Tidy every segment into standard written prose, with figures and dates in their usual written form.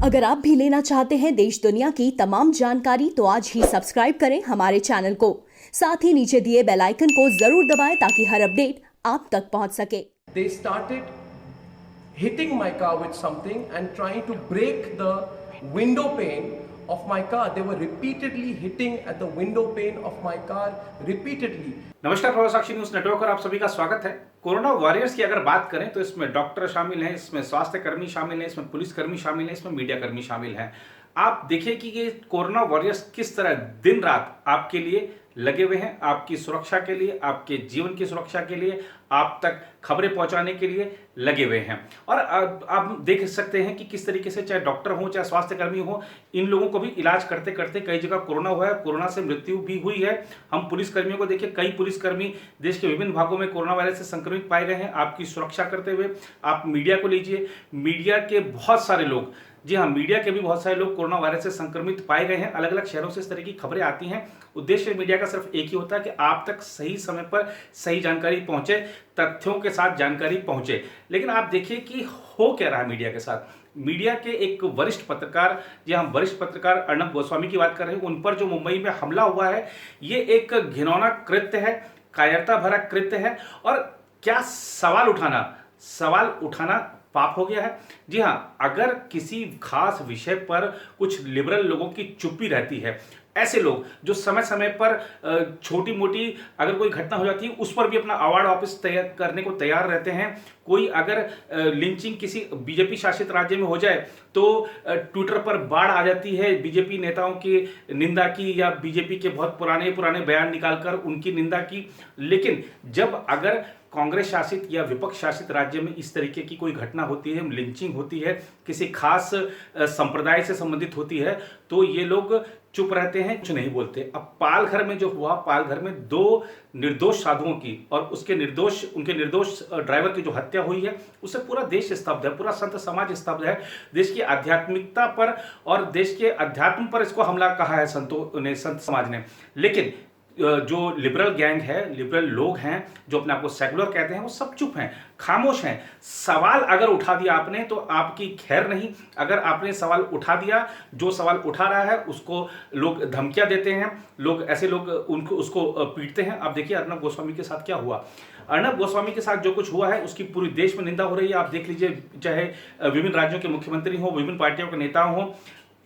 अगर आप भी लेना चाहते हैं देश दुनिया की तमाम जानकारी तो आज ही सब्सक्राइब करें हमारे चैनल को। साथ ही नीचे दिए बेल आइकन को जरूर दबाएं ताकि हर अपडेट आप तक पहुंच सके। They started hitting my car with something and trying to break the window pane of my car. They were repeatedly hitting at the window pane of my car repeatedly. नमस्कार, प्रभाव साक्षी न्यूज नेटवर्क पर आप सभी का स्वागत है। Corona warriors की अगर बात करें तो इसमें डॉक्टर शामिल हैं, इसमें स्वास्थ्य कर्मी शामिल हैं, इसमें पुलिस कर्मी शामिल हैं, इसमें मीडिया कर्मी शामिल हैं। आप देखिए कि ये कोरोना वॉरियर्स किस तरह दिन रात आपके लिए लगे हुए हैं, आपकी सुरक्षा के लिए, आपके जीवन की सुरक्षा के लिए, आप तक खबरें पहुंचाने के लिए लगे हुए हैं। और आप देख सकते हैं कि किस तरीके से चाहे डॉक्टर हो चाहे स्वास्थ्य कर्मी हो, इन लोगों को भी इलाज करते करते कई जगह कोरोना हुआ है, कोरोना से मृत्यु भी हुई है। हम पुलिस कर्मियों को देखिए, कई पुलिसकर्मी देश के विभिन्न भागों में कोरोना वायरस से संक्रमित पाए गए हैं। आपकी सुरक्षा करते हुए आप मीडिया को लीजिए, मीडिया के बहुत सारे लोग, जी हाँ, मीडिया के भी बहुत सारे लोग कोरोना वायरस से संक्रमित पाए गए हैं। अलग अलग शहरों से इस तरह की खबरें आती हैं। उद्देश्य मीडिया का सिर्फ एक ही होता है कि आप तक सही समय पर सही जानकारी पहुंचे, तथ्यों के साथ जानकारी पहुंचे। लेकिन आप देखिए कि हो क्या रहा है मीडिया के साथ। मीडिया के एक वरिष्ठ पत्रकार, जी हाँ, वरिष्ठ पत्रकार अर्नब गोस्वामी की बात कर रहे हैं। उन पर जो मुंबई में हमला हुआ है, ये एक घिनौना कृत्य है, कायरता भरा कृत्य है। और क्या सवाल उठाना पाप हो गया है? जी हाँ, अगर किसी खास विषय पर कुछ लिबरल लोगों की चुप्पी रहती है, ऐसे लोग जो समय समय पर छोटी मोटी अगर कोई घटना हो जाती है उस पर भी अपना अवार्ड वापस तैयार करने को तैयार रहते हैं। कोई अगर लिंचिंग किसी बीजेपी शासित राज्य में हो जाए तो ट्विटर पर बाढ़ आ जाती है बीजेपी नेताओं की निंदा की, या बीजेपी के बहुत पुराने बयान निकालकर उनकी निंदा की। लेकिन जब अगर कांग्रेस शासित या विपक्ष शासित राज्य में इस तरीके की कोई घटना होती है, लिंचिंग होती है, किसी खास संप्रदाय से संबंधित होती है, तो ये लोग चुप रहते हैं, कुछ नहीं बोलते। अब पालघर में जो हुआ, पालघर में 2 निर्दोष साधुओं की और उनके निर्दोष ड्राइवर की जो हत्या हुई है, उससे पूरा देश स्तब्ध है, पूरा संत समाज स्तब्ध है। देश की आध्यात्मिकता पर और देश के अध्यात्म पर इसको हमला कहा है संत समाज ने। लेकिन जो लिबरल गैंग है, लिबरल लोग हैं जो अपने आप को सेकुलर कहते हैं, वो सब चुप हैं, खामोश हैं। सवाल अगर उठा दिया आपने तो आपकी खैर नहीं। अगर आपने सवाल उठा दिया, जो सवाल उठा रहा है उसको लोग धमकियां देते हैं, ऐसे लोग उसको पीटते हैं। अब देखिए अर्नब गोस्वामी के साथ क्या हुआ। अर्नब गोस्वामी के साथ जो कुछ हुआ है उसकी पूरी देश में निंदा हो रही है। आप देख लीजिए, चाहे विभिन्न राज्यों के मुख्यमंत्री हो, विभिन्न पार्टियों के नेता हो,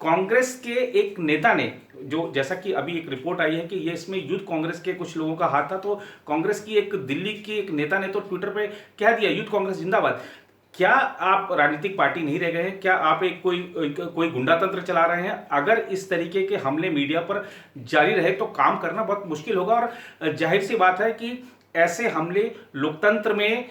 कांग्रेस के एक नेता ने, जो जैसा कि अभी एक रिपोर्ट आई है कि ये इसमें यूथ कांग्रेस के कुछ लोगों का हाथ था, तो कांग्रेस की एक दिल्ली की एक नेता ने तो ट्विटर पे कह दिया, यूथ कांग्रेस जिंदाबाद। क्या आप राजनीतिक पार्टी नहीं रह गए हैं? क्या आप कोई गुंडा तंत्र चला रहे हैं? अगर इस तरीके के हमले मीडिया पर जारी रहे तो काम करना बहुत मुश्किल होगा। और जाहिर सी बात है कि ऐसे हमले लोकतंत्र में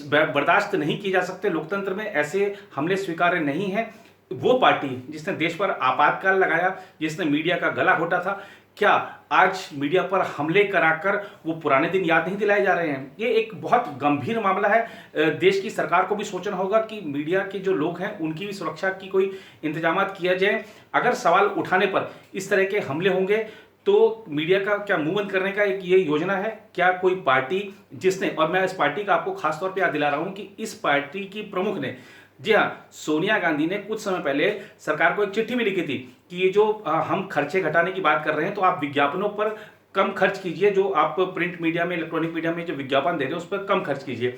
बर्दाश्त नहीं किए जा सकते, लोकतंत्र में ऐसे हमले स्वीकार्य नहीं है। वो पार्टी जिसने देश पर आपातकाल लगाया, जिसने मीडिया का गला घोटा था, क्या आज मीडिया पर हमले कराकर वो पुराने दिन याद नहीं दिलाए जा रहे हैं? ये एक बहुत गंभीर मामला है। देश की सरकार को भी सोचना होगा कि मीडिया के जो लोग हैं उनकी भी सुरक्षा की कोई इंतजाम किया जाए। अगर सवाल उठाने पर इस तरह के हमले होंगे तो मीडिया का क्या मुंह बंद करने का एक ये योजना है? क्या कोई पार्टी जिसने, और मैं इस पार्टी का आपको खासतौर पर याद दिला रहा हूं कि इस पार्टी की प्रमुख ने, जी हाँ, सोनिया गांधी ने कुछ समय पहले सरकार को एक चिट्ठी भी लिखी थी कि ये जो हम खर्चे घटाने की बात कर रहे हैं तो आप विज्ञापनों पर कम खर्च कीजिए, जो आप प्रिंट मीडिया में, इलेक्ट्रॉनिक मीडिया में जो विज्ञापन दे रहे हैं उस पर कम खर्च कीजिए।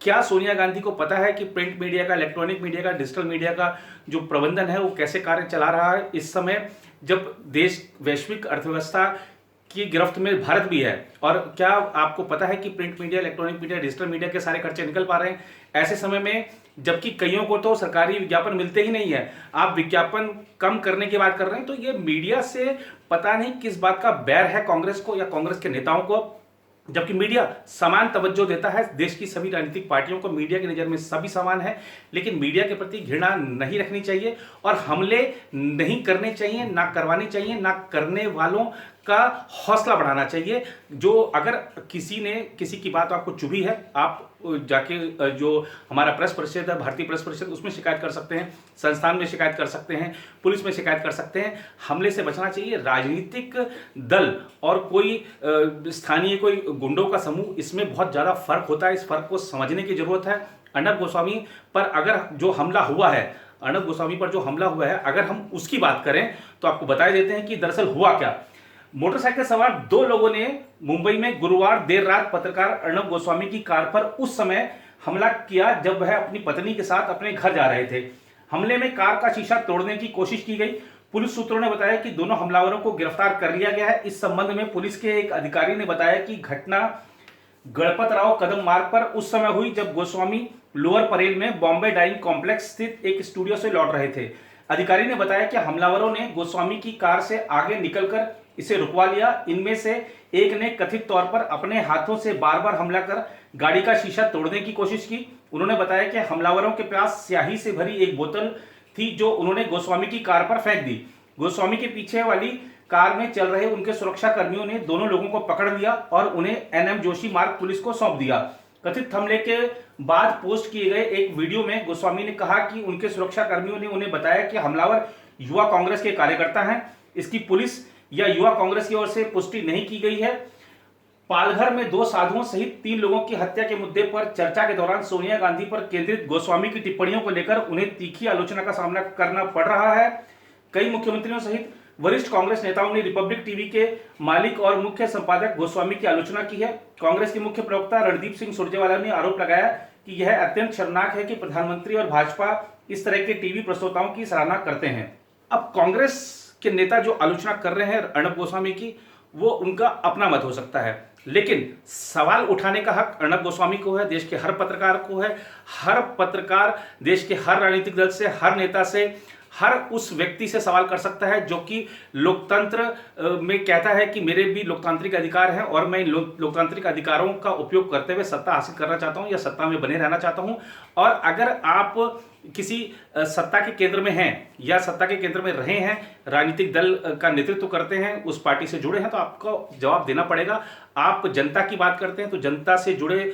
क्या सोनिया गांधी को पता है कि प्रिंट मीडिया का, इलेक्ट्रॉनिक मीडिया का, डिजिटल मीडिया का जो प्रबंधन है वो कैसे कार्य चला रहा है इस समय जब देश वैश्विक अर्थव्यवस्था की गिरफ्त में भारत भी है? और क्या आपको पता है कि print media, electronic media, digital media के सारे खर्चे निकल पा रहे हैं ऐसे समय में, जबकि कईयों को तो सरकारी विज्ञापन मिलते ही नहीं है? आप विज्ञापन कम करने की बात कर रहे हैं। तो ये मीडिया से पता नहीं किस बात का बैर है कांग्रेस को या कांग्रेस के नेताओं को, जबकि मीडिया समान तवज्जो देता है। देश की सभी राजनीतिक पार्टियों को मीडिया की नज़र में सभी समान है, लेकिन मीडिया के प्रति घृणा नहीं रखनी चाहिए और हमले नहीं करने चाहिए, ना करवाने चाहिए, ना करने वालों का हौसला बढ़ाना चाहिए। जो अगर किसी की बात आपको चुभी है, आप जाके जो हमारा प्रेस परिषद है, भारतीय प्रेस परिषद, उसमें शिकायत कर सकते हैं, संस्थान में शिकायत कर सकते हैं, पुलिस में शिकायत कर सकते हैं। हमले से बचना चाहिए। राजनीतिक दल और कोई स्थानीय कोई गुंडों का समूह, इसमें बहुत ज़्यादा फर्क होता है। इस फर्क को समझने की जरूरत है। अर्नब गोस्वामी पर अगर जो हमला हुआ है, अर्णब गोस्वामी पर जो हमला हुआ है, अगर हम उसकी बात करें तो आपको बता देते हैं कि दरअसल हुआ क्या। मोटरसाइकिल सवार दो लोगों ने मुंबई में गुरुवार देर रात पत्रकार अर्णब गोस्वामी की कार पर उस समय हमला किया जब वह अपनी पत्नी के साथ अपने घर जा रहे थे। हमले में कार का शीशा तोड़ने की कोशिश की गई। पुलिस सूत्रों ने बताया कि दोनों हमलावरों को गिरफ्तार कर लिया गया है। इस संबंध में पुलिस के एक अधिकारी ने बताया कि घटना गणपत राव कदम मार्ग पर उस समय हुई जब गोस्वामी लोअर परेल में बॉम्बे डाइंग कॉम्प्लेक्स स्थित एक स्टूडियो से लौट रहे थे। अधिकारी ने बताया कि हमलावरों ने गोस्वामी की कार से आगे निकलकर इसे रुकवा लिया। इनमें से एक ने कथित तौर पर अपने हाथों से बार बार हमला कर गाड़ी का शीशा तोड़ने की कोशिश की। उन्होंने बताया कि हमलावरों के पास स्याही से भरी एक बोतल थी जो उन्होंने गोस्वामी की कार पर फेंक दी। गोस्वामी के पीछे वाली कार में चल रहे उनके सुरक्षा कर्मियों ने दोनों लोगों को पकड़ लिया और उन्हें एनएम जोशी मार्ग पुलिस को सौंप दिया। कथित हमले के बाद पोस्ट किए गए एक वीडियो में गोस्वामी ने कहा कि उनके सुरक्षा कर्मियों ने उन्हें बताया कि हमलावर युवा कांग्रेस के कार्यकर्ता हैं। इसकी पुलिस या युवा कांग्रेस की ओर से पुष्टि नहीं की गई है। पालघर में दो साधुओं सहित 3 लोगों की हत्या के मुद्दे पर चर्चा के दौरान सोनिया गांधी पर केंद्रित गोस्वामी की टिप्पणियों को लेकर उन्हें तीखी आलोचना का सामना करना पड़ रहा है। कई मुख्यमंत्रियों सहित वरिष्ठ कांग्रेस नेताओं ने रिपब्लिक टीवी के मालिक और मुख्य संपादक गोस्वामी की आलोचना की है। कांग्रेस के मुख्य प्रवक्ता रणदीप सिंह सुरजेवाला ने आरोप लगाया कि यह अत्यंत शर्मनाक है कि प्रधानमंत्री और भाजपा इस तरह के टीवी प्रस्तोताओं की सराहना करते हैं। अब कांग्रेस के नेता जो आलोचना कर रहे हैं अर्णब गोस्वामी की, वो उनका अपना मत हो सकता है, लेकिन सवाल उठाने का हक अर्णब गोस्वामी को है, देश के हर पत्रकार को है। हर पत्रकार देश के हर राजनीतिक दल से, हर नेता से, हर उस व्यक्ति से सवाल कर सकता है जो कि लोकतंत्र में कहता है कि मेरे भी लोकतांत्रिक अधिकार हैं और मैं इन लोकतांत्रिक अधिकारों का उपयोग करते हुए सत्ता हासिल करना चाहता हूं या सत्ता में बने रहना चाहता हूं। और अगर आप किसी सत्ता के केंद्र में हैं या सत्ता के केंद्र में रहे हैं, राजनीतिक दल का नेतृत्व करते हैं, उस पार्टी से जुड़े हैं, तो आपको जवाब देना पड़ेगा। आप जनता की बात करते हैं तो जनता से जुड़े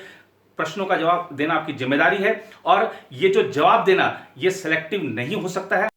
प्रश्नों का जवाब देना आपकी जिम्मेदारी है और ये जो जवाब देना ये सिलेक्टिव नहीं हो सकता है।